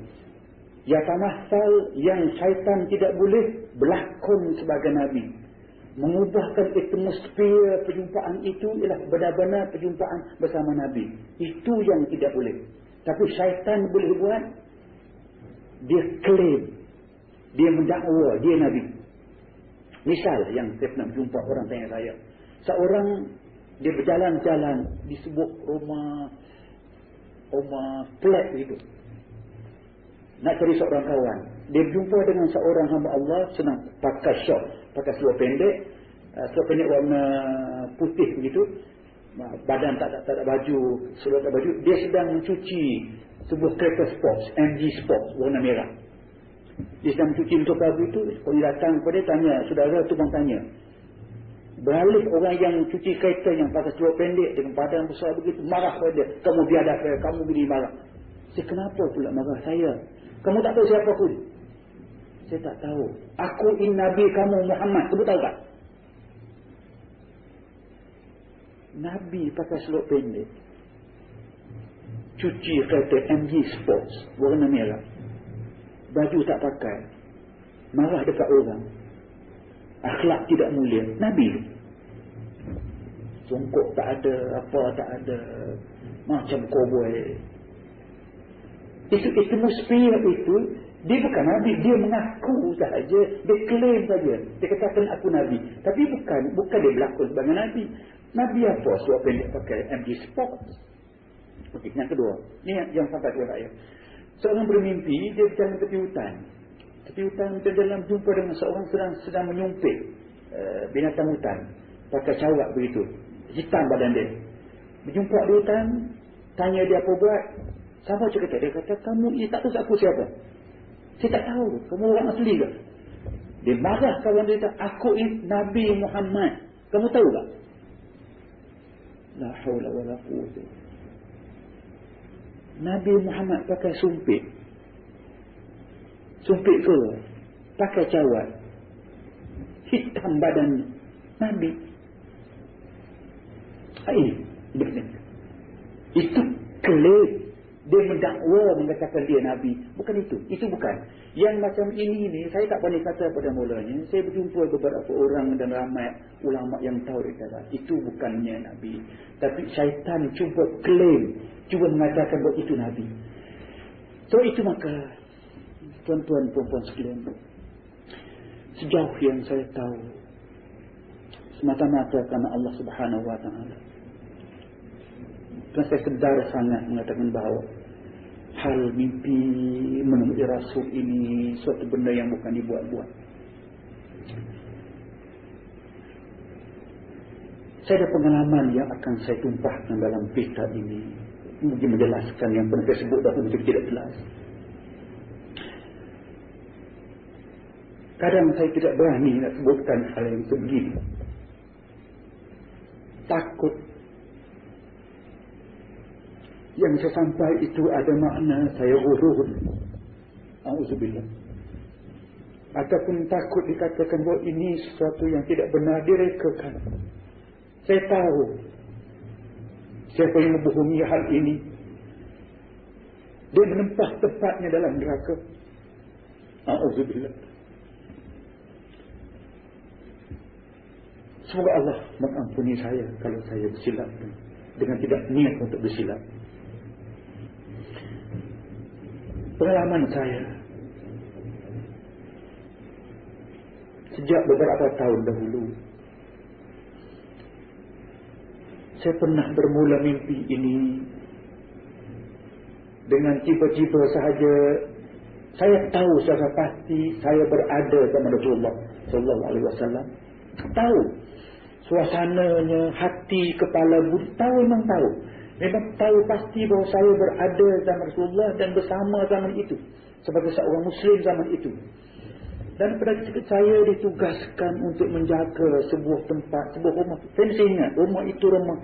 Yatamathal, yang syaitan tidak boleh berlakon sebagai Nabi. Mengubahkan atmosfer perjumpaan itu ialah benar-benar perjumpaan bersama Nabi. Itu yang tidak boleh. Tapi syaitan boleh buat. Dia klaim, dia mendakwa dia Nabi. Misal yang saya pernah jumpa orang tanya saya, seorang dia berjalan-jalan di sebuah rumah flat gitu, nak cari seorang kawan. Dia berjumpa dengan seorang hamba Allah, senang pakai short, pakai seluar pendek warna putih begitu, badan tak ada baju, seluar tak baju. Dia sedang mencuci sebuah kereta sports, MG Sports warna merah. Dia sedang mencuci untuk baju itu. Kalau dia datang kepada dia, tanya, saudara tu bang tanya, beralih orang yang cuci kereta yang pakai seluar pendek dengan badan besar begitu, marah pada dia, kamu biadab saya, kamu begini, marah. Saya, kenapa pula marah saya? Kamu tak tahu siapa aku? Saya tak tahu. Aku Nabi kamu Muhammad. Kamu tahu tak? Nabi pakai seluar pendek, cuci kereta MG Sports warna merah, baju tak pakai, marah dekat orang, akhlak tidak mulia. Nabi songkok tak ada, apa tak ada, macam cowboy. Itu atmosfer itu, dia bukan Nabi, dia mengaku sahaja, dia klaim saja, dia katakan aku Nabi, tapi bukan dia berlakon sebagai Nabi. Nabi apa? Seluar pendek pakai MG Sports. Okey, yang kedua, ni yang sampai kepada saya. Seorang bermimpi, dia berjalan tepi hutan. Tepi hutan, dia dalam jumpa dengan seorang sedang menyumpit binatang hutan. Pakai cawak begitu. Hitam badan dia. Berjumpa di hutan, tanya dia apa buat. Sama cerita, dia kata, kamu ni tak tahu aku siapa? Saya tak tahu, kamu orang asli ke? Dia marah kawan dia kata, aku ini Nabi Muhammad. Kamu tahu tak? La haula wa la quwwata. Nabi Muhammad pakai sumpit. Sumpit ke? Pakai cawat. Hitam badannya. Nabi. Itu kelip. Dia mendakwa mengatakan dia Nabi. Bukan itu. Itu bukan. Yang macam ini ni, saya tak boleh kata pada mulanya. Saya berjumpa beberapa orang dan ramai ulama yang tahu dia. Itu bukannya Nabi. Tapi syaitan cuba klaim. Cuba mengatakan bahawa itu Nabi. So itu maka, tuan-tuan perempuan sekalian, sejauh yang saya tahu, semata-mata kerana Allah Subhanahu Wa Taala. Dan saya sedar sangat mengatakan bahawa hal mimpi menemui Rasul ini suatu benda yang bukan dibuat-buat. Saya ada pengalaman yang akan saya tumpahkan dalam pita ini. Mungkin menjelaskan yang pernah saya sebut dahulu tapi tidak jelas. Kadang saya tidak berani nak sebutkan hal yang sebegini. Takut yang saya sampai itu ada makna saya huruf. Auzubillah. Ataupun takut dikatakan bahawa ini sesuatu yang tidak benar direkakan. Saya tahu siapa yang membohongi hal ini, dia menempah tempatnya dalam neraka. Auzubillah. Semoga Allah mengampuni saya kalau saya bersilap dengan tidak niat untuk bersilap. Pengalaman saya sejak beberapa tahun dahulu, saya pernah bermula mimpi ini dengan tiba-tiba sahaja saya tahu secara pasti saya berada bersama Rasulullah sallallahu alaihi wasallam. Tahu suasananya, hati, kepala, budi, tahu, memang tahu. Memang tahu pasti bahawa saya berada zaman Rasulullah dan bersama zaman itu sebagai seorang Muslim zaman itu. Dan pada ketika saya ditugaskan untuk menjaga sebuah tempat, sebuah rumah. Saya masih ingat, rumah itu rumah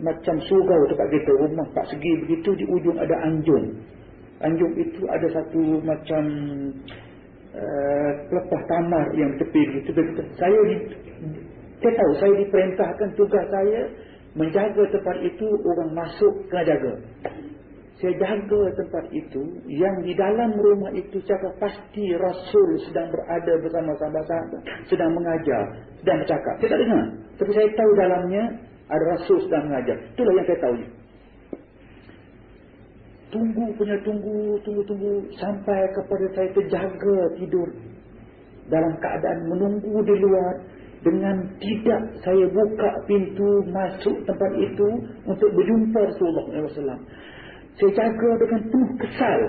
macam surau tempat kita, rumah tak segi begitu, di ujung ada anjung. Anjung itu ada satu macam pelepah tamar yang tepi begitu. Saya tahu, saya diperintahkan tugas saya menjaga tempat itu, orang masuk kena jaga. Saya jaga tempat itu, yang di dalam rumah itu secara pasti Rasul sedang berada bersama sahabat-sahabat, sedang mengajar, sedang bercakap. Saya tak dengar, tapi saya tahu dalamnya ada Rasul sedang mengajar. Itulah yang saya tahu. Tunggu sampai kepada saya terjaga tidur dalam keadaan menunggu di luar. Dengan tidak saya buka pintu masuk tempat itu untuk berjumpa Rasulullah SAW. Saya jaga dengan penuh kesal.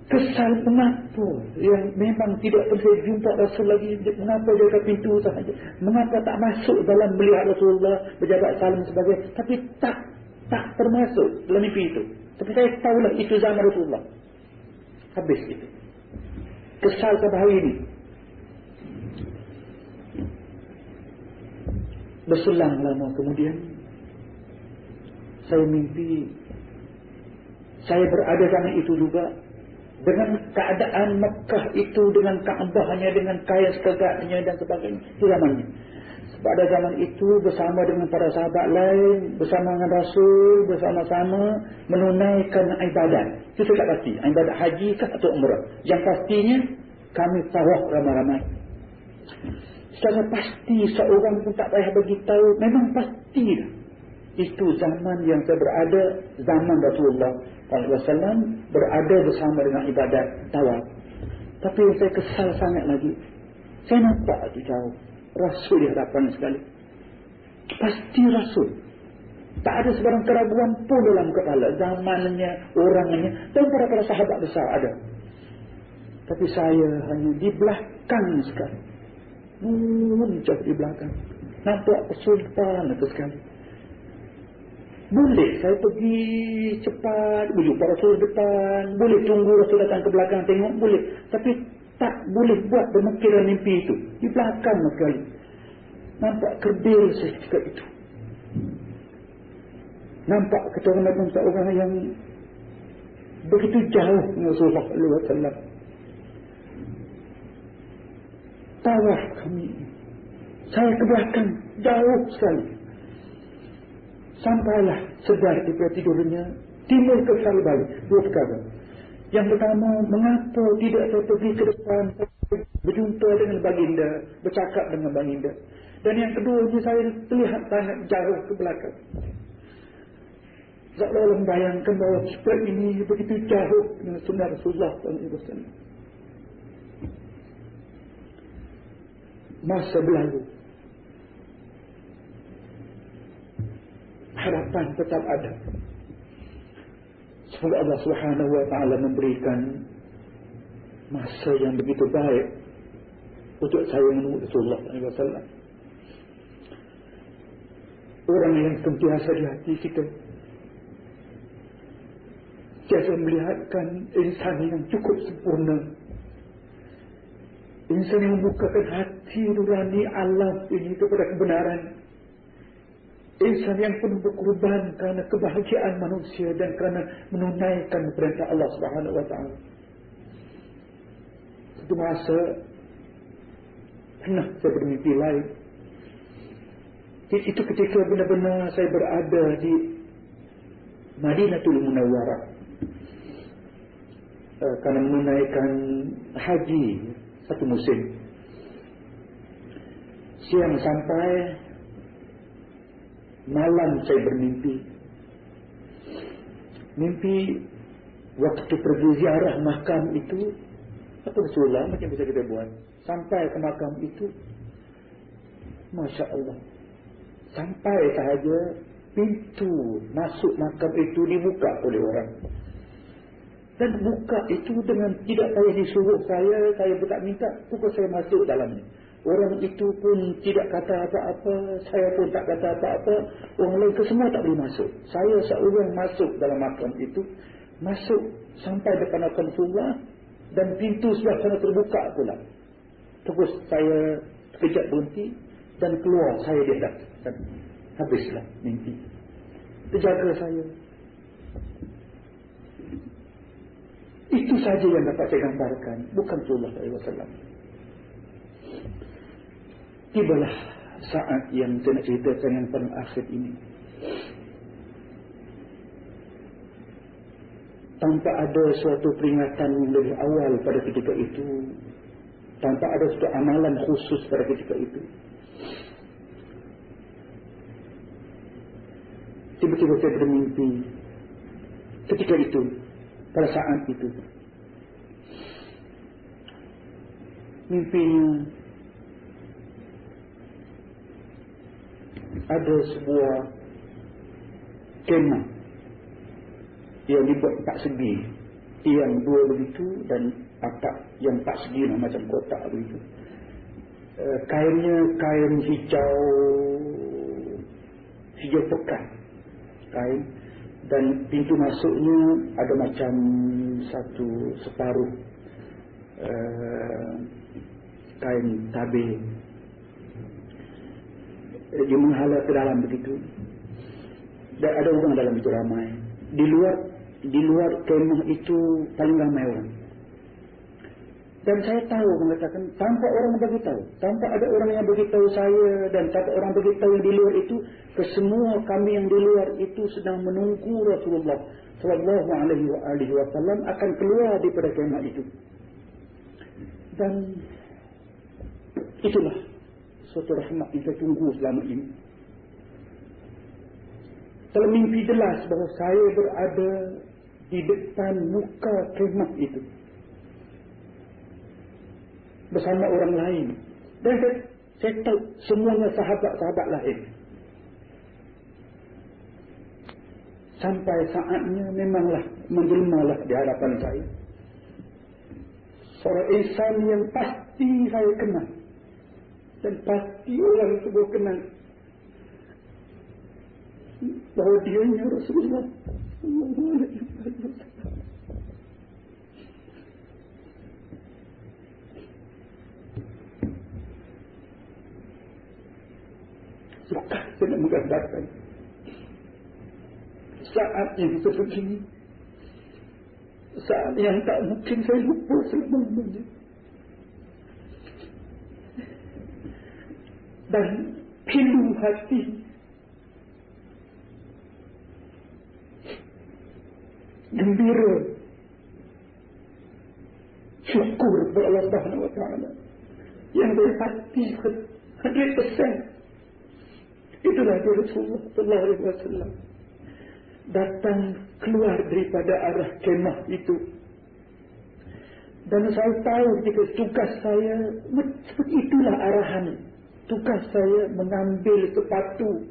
Kesal mengapa yang memang tidak pernah jumpa Rasul lagi. Mengapa jaga pintu sahaja. Mengapa tak masuk dalam melihat Rasulullah, berjabat salam sebagainya. Tapi tak termasuk dalam mimpi itu. Tapi saya tahulah itu zaman Rasulullah. Habis itu. Kesal sampai hari ini. Berselang lama kemudian, saya mimpi saya berada zaman itu juga dengan keadaan Mekah itu, dengan Kaabahnya, dengan kaya segaganya dan sebagainya. Itu zamannya. Pada zaman itu bersama dengan para sahabat lain, bersama dengan Rasul, bersama-sama menunaikan ibadat. Itu tidak pasti, ibadat haji kah atau umrah. Yang pastinya kami tawaf ramai-ramai. Secara pasti seorang pun tak payah beritahu, memang pasti itu zaman yang saya berada, zaman Rasulullah SAW berada bersama dengan ibadat tawaf. Tapi yang saya kesal sangat lagi, saya nampak itu jauh Rasul di hadapan sekali. Pasti Rasul. Tak ada sebarang keraguan pun dalam kepala. Zamannya, orangnya, dan para sahabat besar ada. Tapi saya hanya di belakang sekali. Jauh di belakang. Nampak kesultan itu sekali. Boleh saya pergi cepat, jumpa Rasul depan, boleh tunggu Rasul datang ke belakang tengok, boleh. Tapi tak boleh buat demikian mimpi itu. Di belakang sekali. Nampak kerdil seketika itu. Nampak keturunan orang yang begitu jauh dengan Rasulullah SAW. Tawaf kami. Saya ke belakang, jauh sekali. Sampailah sedar daripada tidurnya, timbul kesal balik. Dua perkara. Yang pertama, mengapa tidak saya pergi ke depan, berjumpa dengan baginda, bercakap dengan baginda. Dan yang kedua, saya terlihat sangat jauh ke belakang. Seolah-olah membayangkan bahawa kita ini begitu jauh dengan sunnah Rasulullah SAW. Masa berlalu. Harapan tetap ada. Semoga Allah Subhanahu wa ta'ala memberikan masa yang begitu baik untuk saya menunggu Rasulullah SAW. Orang yang sentiasa di hati kita, biasa melihatkan insan yang cukup sempurna, insan yang membukakan hati nurani alam ini kepada kebenaran, insan yang penuh berkorban kerana kebahagiaan manusia dan kerana menunaikan perintah Allah Subhanahu wa ta'ala. Satu masa pernah saya bermimpi lain. Itu ketika benar-benar saya berada di Madinatul Munawwarah kerana menunaikan haji satu musim. Siang sampai malam saya bermimpi. Mimpi waktu pergi ziarah makam itu, apa Rasulullah macam bisa kita buat. Sampai ke makam itu, Masya Allah, sampai sahaja pintu masuk makam itu dibuka oleh orang. Dan buka itu dengan tidak payah disuruh saya pun tak minta, pukul saya masuk dalamnya. Orang itu pun tidak kata apa-apa, saya pun tak kata apa-apa, orang lain semua tak boleh masuk. Saya seorang masuk dalam makam itu, masuk sampai depan makam Rasulullah, dan pintu sebelah sana terbuka pula. Terus saya sekejap berhenti dan keluar, saya di atas. Dan habislah mimpi. Terjaga saya. Itu saja yang dapat saya gambarkan, bukan Rasulullah SAW. Tibalah saat yang saya nak ceritakan yang paling akhir ini. Tanpa ada suatu peringatan yang lebih awal pada ketika itu, tanpa ada suatu amalan khusus pada ketika itu, tiba-tiba saya bermimpi ketika itu, pada saat itu. Mimpinya ada sebuah kemah yang dibuat empat segi, tiang dua begitu dan atap yang empat segi macam kotak begitu. Kainnya kain hijau pekat kain, dan pintu masuknya ada macam satu separuh kain tabir. Dia menghala ke dalam begitu, dan ada orang dalam itu ramai. Di luar kemah itu paling ramai orang. Dan saya tahu, mengatakan tanpa orang beritahu, tanpa ada orang yang beritahu saya, dan tanpa orang beritahu yang di luar itu, kesemua kami yang di luar itu sedang menunggu Rasulullah sallallahu alaihi wasallam akan keluar daripada kemah itu. Dan itulah suatu rahmat yang saya tunggu selama ini. Dalam mimpi jelas bahawa saya berada di depan muka kemah itu bersama orang lain. Dan saya tahu semuanya sahabat-sahabat lain. Sampai saatnya memanglah menjelmalah di hadapan saya seorang insan yang pasti saya kenal, dan pasti orang itu kenal bahawa dianya Rasulullah sallallahu alaihi wasallam. Suka saya nak menggambarkan saat yang seperti ini, saat yang tak mungkin saya lupa selama-lamanya. Dan pilu hati, gembira, syukur kepada Allah Subhanahu wa taala yang dari hati 100%. Itulah dia Rasulullah sallallahu alaihi wasallam datang keluar daripada arah kemah itu. Dan saya tahu jika tugas saya, itulah arahan tugas saya, mengambil sepatu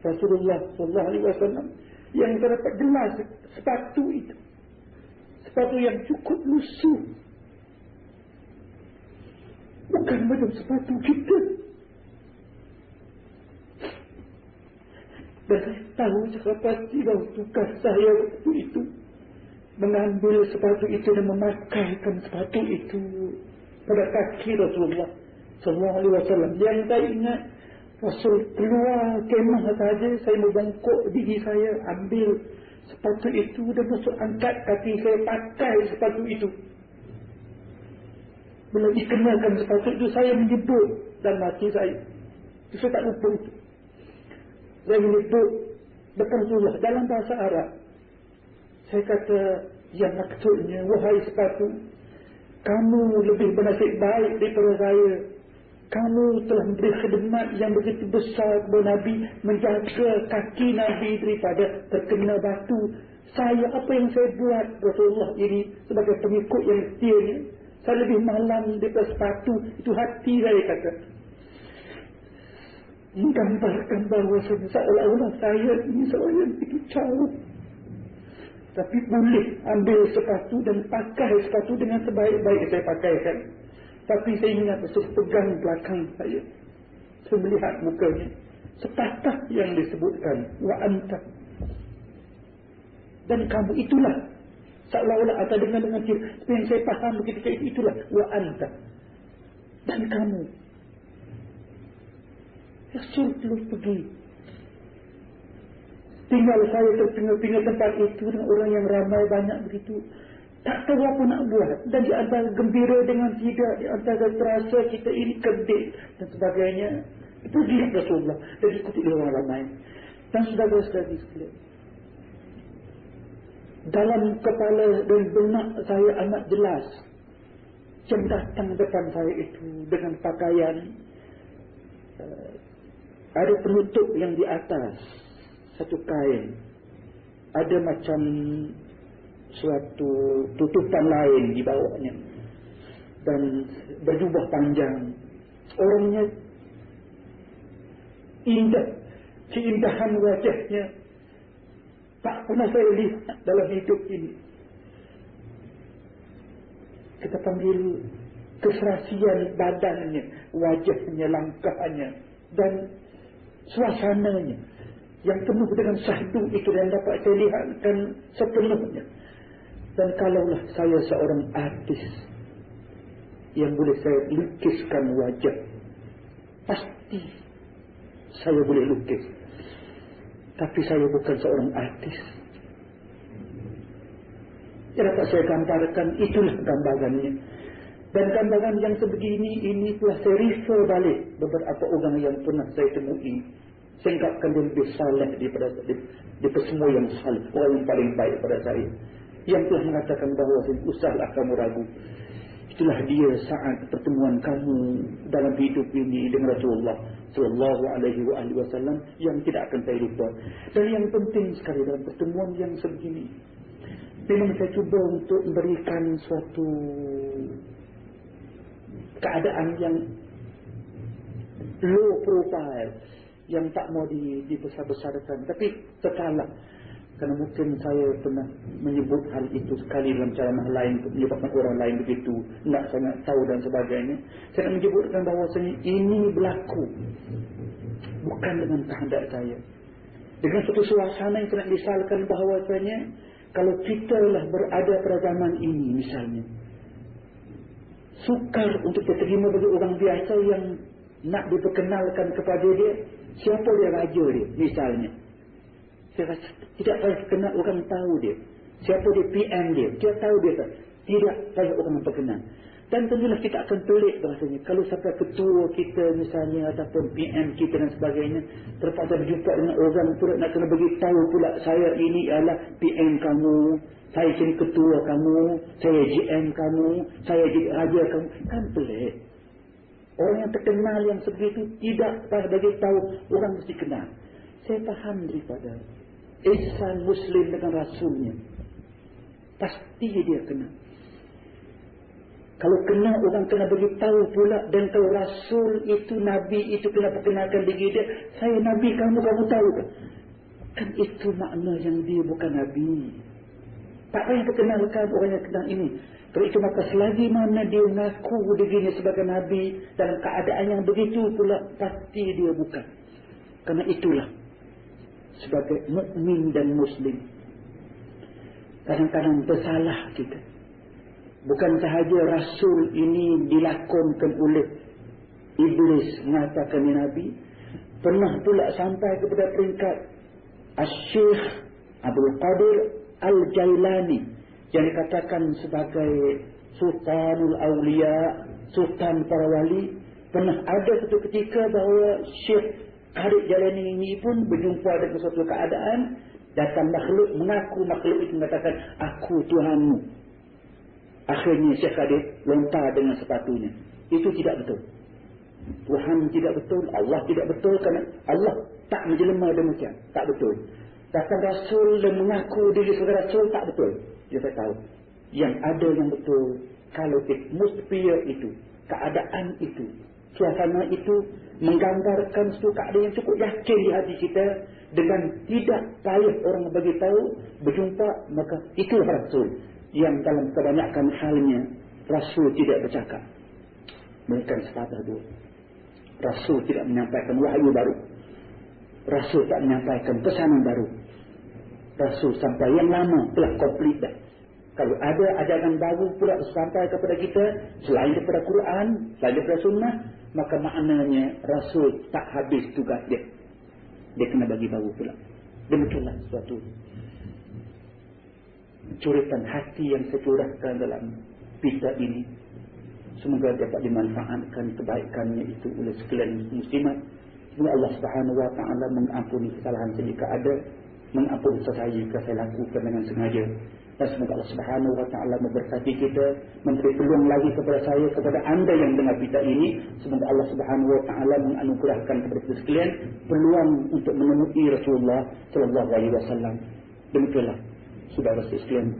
Rasulullah sallallahu alaihi wasallam yang terdapat jelas sepatu itu, sepatu yang cukup lusuh, bukan macam sepatu kita. Dan saya tahu secara pasti bahawa tugas saya waktu itu mengambil sepatu itu dan memakaikan sepatu itu pada kaki Rasulullah sallallahu alaihi wasallam. Yang saya ingat, Rasul keluar kemah saja, saya membongkok diri saya, ambil sepatu itu dan Rasul angkat kaki saya, pakai sepatu itu. Bila dikenakan sepatu itu, saya menyebut dalam hati saya, saya tak lupa itu. Saya menyebut depan Rasulullah dalam bahasa Arab. Saya kata, yang maksudnya, wahai sepatu, kamu lebih bernasib baik daripada saya. Kamu telah memberi khidmat yang begitu besar kepada Nabi, menjaga kaki Nabi daripada terkena batu. Saya, apa yang saya buat Rasulullah ini sebagai pengikut yang setianya, saya lebih malam daripada sepatu. Itu hati saya kata. Menggambarkan bahawa seolah-olah saya ini seorang yang begitu jauh, tapi boleh ambil sepatu dan pakai sepatu dengan sebaik-baik saya pakaikan. Tapi saya ingat Rasul pegang belakang saya, saya melihat mukanya, sepatah yang disebutkan wa anta, dan kamu itulah, seolah-olah atau dengan kira, tapi yang saya faham ketika itu, itulah wa anta, dan kamu. Rasul terus pergi. Tinggal saya tertinggal tempat itu dengan orang yang ramai banyak begitu. Tak tahu apa nak buat. Dan di antara gembira dengan tidak, di antara terasa kita ini kedek dan sebagainya. Pergi Rasulullah dan ikuti orang ramai. Dan saudara-saudari sekalian, dalam kepala dan benak saya amat jelas yang datang depan saya itu dengan pakaian, ada penutup yang di atas, satu kain, ada macam suatu tutupan lain di bawahnya, dan berjubah panjang. Orangnya indah, keindahan wajahnya tak pernah saya lihat dalam hidup ini. Kita panggil keserasian badannya, wajahnya, langkahnya, dan suasananya yang penuh dengan syahdu itu yang dapat saya lihatkan sepenuhnya. Dan kalaulah saya seorang artis yang boleh saya lukiskan wajah, pasti saya boleh lukis. Tapi saya bukan seorang artis. Yang dapat saya gambarkan, itulah gambarannya. Dan gambaran yang sebegini ini telah saya refer balik beberapa orang yang pernah saya temui. Saya anggapkan dia lebih saleh daripada semua yang saleh, orang yang paling baik pada saya, yang telah mengatakan bahawa usahlah kamu ragu. Itulah dia saat pertemuan kamu dalam hidup ini dengan Rasulullah sallallahu alaihi wasallam yang tidak akan saya lupa. Dan yang penting sekali dalam pertemuan yang sebegini, memang saya cuba untuk memberikan suatu keadaan yang low profile, yang tak mau dibesar-besarkan, tapi tetaplah Kerana mungkin saya pernah menyebut hal itu sekali dalam ceramah lain untuk menyebabkan orang lain begitu nak sangat tahu dan sebagainya. Saya nak menyebutkan bahawasanya ini berlaku bukan dengan kehendak saya. Dengan satu suasana yang tidak disalkan bahawasanya kalau kita lah berada pada zaman ini misalnya, sukar untuk diterima bagi orang biasa yang nak diperkenalkan kepada dia siapa dia raja dia misalnya. Saya rasa tidak payah kenal orang tahu dia siapa dia PM dia tahu dia tak. Tidak payah orang memperkenal. Dan tentulah kita akan pelik bahasanya kalau sampai ketua kita misalnya ataupun PM kita dan sebagainya terpaksa berjumpa dengan orang pula nak kena bagi tahu pula saya ini adalah PM kamu, saya jadi ketua kamu, saya GM kamu, saya jadi raja kamu. Kan pelik. Orang yang terkenal yang sebegitu tidak payah bagi tahu orang mesti kenal. Saya faham daripada ihsan Muslim dengan Rasulnya. Pasti dia kenal. Kalau kenal orang kena beritahu pula. Dan kalau Rasul itu, Nabi itu kena perkenalkan diri dia. Saya Nabi, kamu tahu kan? Kan itu makna yang dia bukan Nabi. Tak payah perkenalkan orang yang kenal ini. Kalau itu maka selagi mana dia mengaku dirinya sebagai Nabi dalam keadaan yang begitu pula, pasti dia bukan. Kerana itulah sebagai mukmin dan Muslim kadang-kadang bersalah kita. Bukan sahaja Rasul ini dilakonkan oleh Iblis mengatakan Nabi, pernah pula sampai kepada peringkat Asy-Syaikh Abdul Qadir Al-Jailani yang dikatakan sebagai Sultanul Awliya, Sultan para wali. Pernah ada satu ketika bahawa Syekh Qadir Jailani ini pun berjumpa dengan suatu keadaan, datang makhluk, mengaku makhluk itu mengatakan, aku Tuhanmu. Akhirnya Syekh Qadir lontar dengan sepatunya. Itu tidak betul. Tuhan tidak betul, Allah tidak betul, kerana Allah tak menjelma demikian. Tak betul. Datang Rasul dan mengaku diri sebagai Rasul, tak betul. Dia tak tahu. Yang ada yang betul, kalau atmosphere itu, keadaan itu, suasana itu menggambarkan satu keadaan yang cukup yakin di hati kita, dengan tidak payah orang bagi tahu, berjumpa, maka itu Rasul. Yang dalam kebanyakan halnya Rasul tidak bercakap. Mereka sepatah dua. Rasul tidak menyampaikan wahyu baru. Rasul tak menyampaikan pesanan baru. Rasul sampai yang lama telah komplit dah. Kalau ada ajaran baru pula sampai kepada kita selain daripada Quran, selain daripada sunnah, maka maknanya Rasul tak habis tugas dia. Dia kena bagi baru pula. Demikianlah suatu curitan hati yang saya curahkan dalam pita ini. Semoga dapat dimanfaatkan kebaikannya itu oleh sekalian muslimat. Semoga Allah Subhanahu wa taala mengampuni kesalahan saya jika ada, mengampuni saya jika saya lakukan dengan sengaja. Dan semoga Allah Subhanahu wa taala memberkati kita, memberi peluang lagi kepada saya, kepada anda yang dengar pita ini. Semoga Allah Subhanahu wa taala menganugerahkan kepada kita sekalian peluang untuk menemui Rasulullah sallallahu alaihi wasallam. Demikianlah saudara sekalian,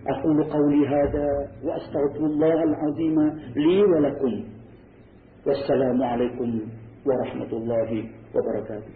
aqulu qawli hadha wa astaghfirullahal azim li wa lakum. Wassalamu alaikum warahmatullahi wabarakatuh.